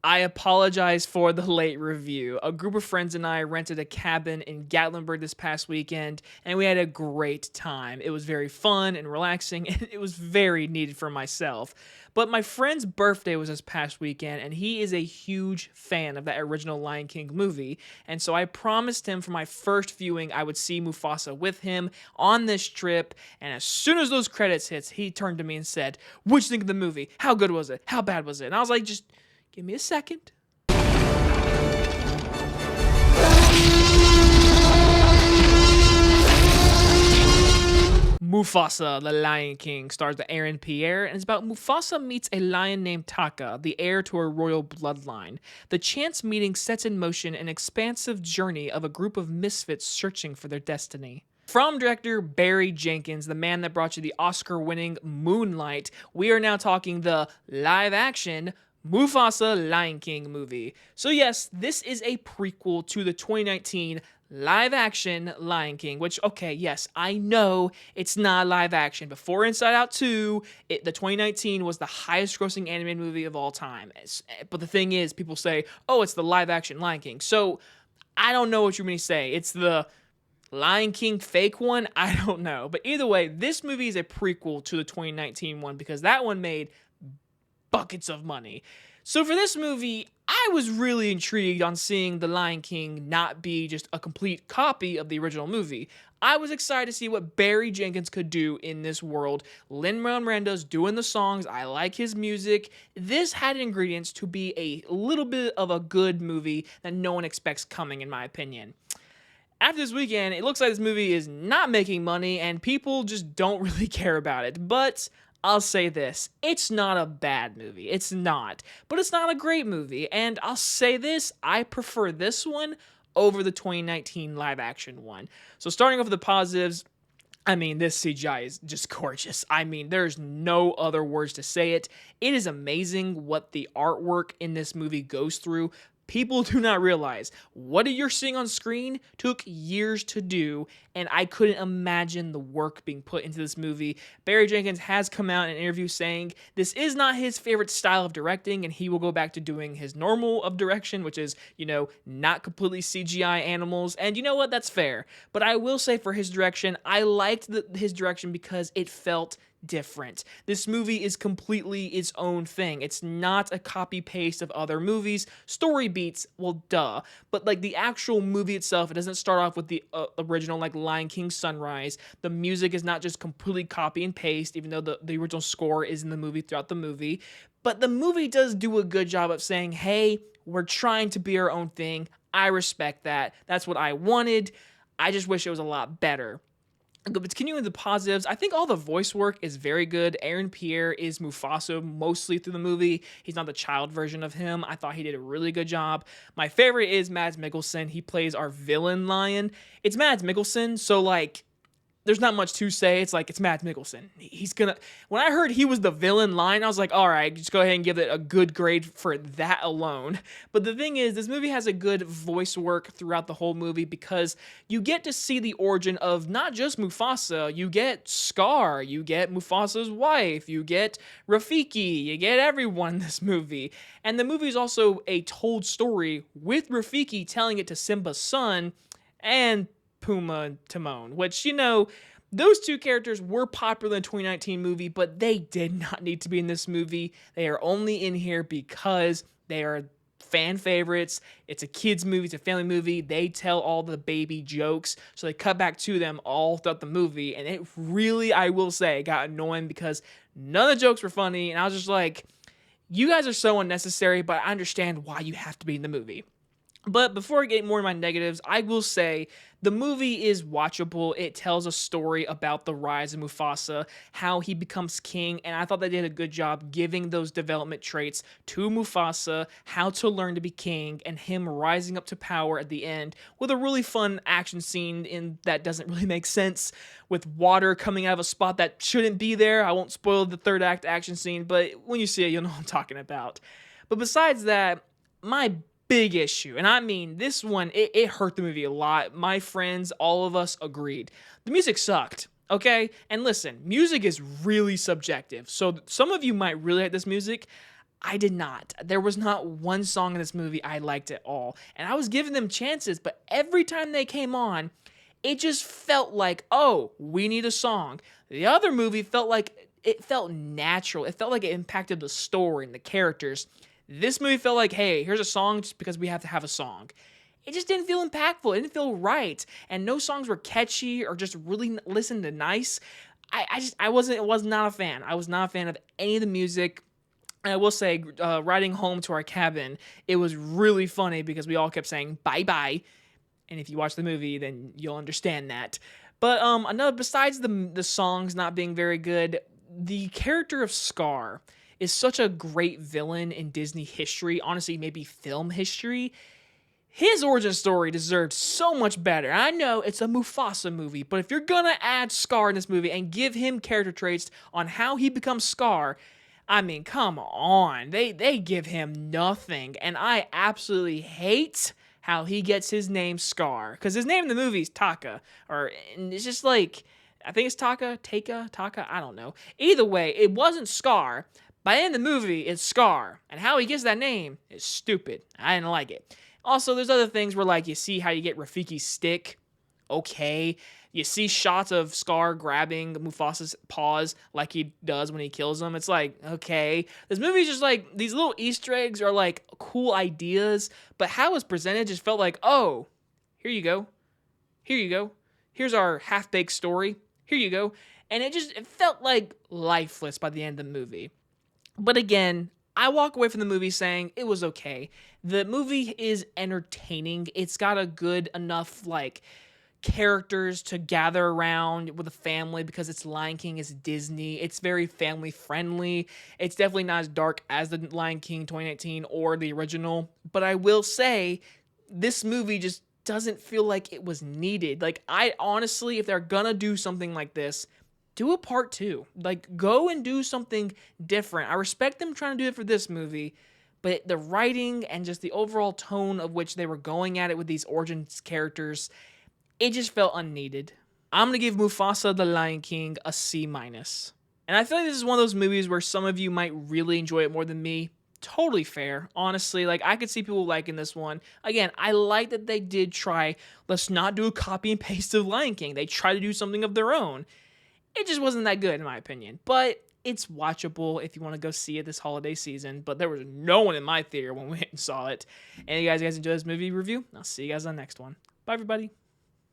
I apologize for the late review. A group of friends and I rented a cabin in Gatlinburg this past weekend, and we had a great time. It was very fun and relaxing, and it was very needed for myself. But my friend's birthday was this past weekend, and he is a huge fan of that original Lion King movie. And so I promised him for my first viewing I would see Mufasa with him on this trip. And as soon as those credits hits, he turned to me and said, "What'd you think of the movie? How good was it? How bad was it?" And I was like, just give me a second. Mufasa, the Lion King, stars the Irene Pierre, and it's about Mufasa meets a lion named Taka, the heir to a royal bloodline. The chance meeting sets in motion an expansive journey of a group of misfits searching for their destiny. From director Barry Jenkins, the man that brought you the Oscar-winning Moonlight, we are now talking the live-action Mufasa Lion King movie. So yes, this is a prequel to the 2019 live-action Lion King, which, okay, yes, I know it's not live action. Before Inside Out 2, the 2019 was the highest-grossing animated movie of all time. But the thing is, people say, oh, it's the live-action Lion King. So I don't know what you mean to say. It's the Lion King fake one? I don't know. But either way, this movie is a prequel to the 2019 one because that one made buckets of money. So for this movie, I was really intrigued on seeing The Lion King not be just a complete copy of the original movie. I was excited to see what Barry Jenkins could do in this world. Lin-Manuel Miranda's doing the songs. I like his music. This had ingredients to be a little bit of a good movie that no one expects coming, in my opinion. After this weekend, it looks like this movie is not making money and people just don't really care about it. But I'll say this, it's not a bad movie. It's not. But it's not a great movie. And I'll say this, I prefer this one over the 2019 live action one. So starting off with the positives, I mean, this CGI is just gorgeous. I mean, there's no other words to say it. It is amazing what the artwork in this movie goes through. People do not realize what you're seeing on screen took years to do, and I couldn't imagine the work being put into this movie. Barry Jenkins has come out in an interview saying this is not his favorite style of directing, and he will go back to doing his normal of direction, which is, not completely CGI animals. And you know what? That's fair. But I will say for his direction, I liked his direction because it felt different. This movie is completely its own thing. It's not a copy paste of other movies. Story beats, well, duh. But like the actual movie itself, it doesn't start off with the original like Lion King Sunrise. The music is not just completely copy and paste, even though the original score is in the movie throughout the movie. But the movie does do a good job of saying, hey, we're trying to be our own thing. I respect that. That's what I wanted. I just wish it was a lot better. But continuing the positives, I think all the voice work is very good. Irene Pierre is Mufasa mostly through the movie. He's not the child version of him. I thought he did a really good job. My favorite is Mads Mikkelsen. He plays our villain lion. It's Mads Mikkelsen, so there's not much to say. It's like, it's Mads Mikkelsen. When I heard he was the villain line, I was like, all right, just go ahead and give it a good grade for that alone. But the thing is, this movie has a good voice work throughout the whole movie because you get to see the origin of not just Mufasa, you get Scar, you get Mufasa's wife, you get Rafiki, you get everyone in this movie. And the movie is also a told story with Rafiki telling it to Simba's son and Puma and Timon, which, those two characters were popular in the 2019 movie, but they did not need to be in this movie. They are only in here because they are fan favorites. It's a kid's movie. It's a family movie. They tell all the baby jokes, so they cut back to them all throughout the movie, and it really, I will say, got annoying because none of the jokes were funny, and I was just like, you guys are so unnecessary, but I understand why you have to be in the movie. But before I get more of my negatives, I will say the movie is watchable. It tells a story about the rise of Mufasa, how he becomes king, and I thought they did a good job giving those development traits to Mufasa, how to learn to be king, and him rising up to power at the end with a really fun action scene that doesn't really make sense, with water coming out of a spot that shouldn't be there. I won't spoil the third act action scene, but when you see it, you'll know what I'm talking about. But besides that, my big issue, and I mean this one, it hurt the movie a lot. My friends, all of us agreed. The music sucked, okay? And listen, music is really subjective. So some of you might really like this music. I did not. There was not one song in this movie I liked at all. And I was giving them chances, but every time they came on, it just felt like, oh, we need a song. The other movie felt like it felt natural. It felt like it impacted the story and the characters. This movie felt like, hey, here's a song just because we have to have a song. It just didn't feel impactful. It didn't feel right. And no songs were catchy or just really listened to nice. I was not a fan. I was not a fan of any of the music. And I will say, riding home to our cabin, it was really funny because we all kept saying bye bye. And if you watch the movie, then you'll understand that. But another, besides the songs not being very good, the character of Scar is such a great villain in Disney history. Honestly, maybe film history. His origin story deserved so much better. I know it's a Mufasa movie, but if you're gonna add Scar in this movie and give him character traits on how he becomes Scar, I mean, come on. They give him nothing. And I absolutely hate how he gets his name Scar. Because his name in the movie is Taka. And it's just like, I think it's Taka, Taka, I don't know. Either way, it wasn't Scar. By the end of the movie, it's Scar. And how he gets that name is stupid. I didn't like it. Also, there's other things where, like, you see how you get Rafiki's stick. Okay. You see shots of Scar grabbing Mufasa's paws like he does when he kills him. It's like, okay. This movie's just like, these little Easter eggs are like cool ideas, but how it's presented just felt like, oh, here you go. Here you go. Here's our half-baked story. Here you go. And it felt like lifeless by the end of the movie. But again, I walk away from the movie saying it was okay. The movie is entertaining. It's got a good enough, like, characters to gather around with a family because it's Lion King, it's Disney. It's very family friendly. It's definitely not as dark as the Lion King 2019 or the original. But I will say, this movie just doesn't feel like it was needed. Like, I honestly, if they're gonna do something like this, do a part 2. Like, go and do something different. I respect them trying to do it for this movie, but the writing and just the overall tone of which they were going at it with these origins characters, it just felt unneeded. I'm going to give Mufasa the Lion King a C-. And I feel like this is one of those movies where some of you might really enjoy it more than me. Totally fair. Honestly, like, I could see people liking this one. Again, I like that they did try, let's not do a copy and paste of Lion King. They try to do something of their own. It just wasn't that good in my opinion. But it's watchable if you want to go see it this holiday season. But there was no one in my theater when we went and saw it. And you guys enjoy this movie review? I'll see you guys on the next one. Bye, everybody.